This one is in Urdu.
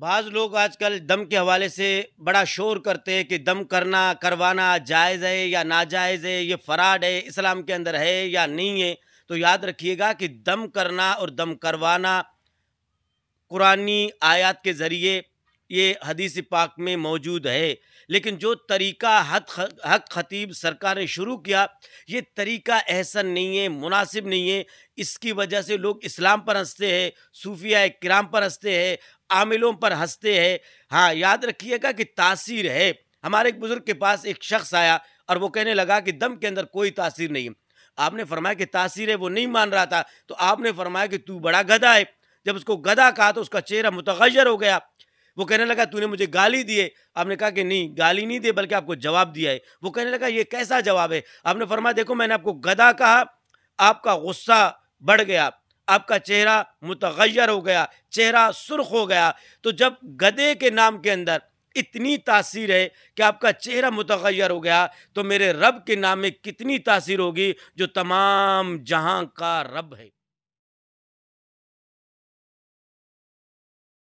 بعض لوگ آج کل دم کے حوالے سے بڑا شور کرتے ہیں کہ دم کرنا کروانا جائز ہے یا ناجائز ہے، یہ فراڈ ہے، اسلام کے اندر ہے یا نہیں ہے۔ تو یاد رکھیے گا کہ دم کرنا اور دم کروانا قرآنی آیات کے ذریعے یہ حدیث پاک میں موجود ہے، لیکن جو طریقہ حق خطیب سرکار نے شروع کیا یہ طریقہ احسن نہیں ہے، مناسب نہیں ہے۔ اس کی وجہ سے لوگ اسلام پر ہنستے ہیں، صوفیاء کرام پر ہنستے ہیں، عاملوں پر ہنستے ہیں۔ ہاں یاد رکھیے گا کہ تاثیر ہے۔ ہمارے ایک بزرگ کے پاس ایک شخص آیا اور وہ کہنے لگا کہ دم کے اندر کوئی تاثیر نہیں ہے۔ آپ نے فرمایا کہ تاثیر ہے، وہ نہیں مان رہا تھا، تو آپ نے فرمایا کہ تو بڑا گدھا ہے۔ جب اس کو گدھا کہا تو اس کا چہرہ متغیر ہو گیا، وہ کہنے لگا تو نے مجھے گالی دی ہے۔ آپ نے کہا کہ نہیں، گالی نہیں دی بلکہ آپ کو جواب دیا ہے۔ وہ کہنے لگا یہ کیسا جواب ہے؟ آپ نے فرمایا دیکھو میں نے آپ کو گدھا کہا، آپ کا غصہ بڑھ گیا، آپ کا چہرہ متغیر ہو گیا، چہرہ سرخ ہو گیا۔ تو جب گدھے کے نام کے اندر اتنی تاثیر ہے کہ آپ کا چہرہ متغیر ہو گیا، تو میرے رب کے نام میں کتنی تاثیر ہوگی جو تمام جہاں کا رب ہے۔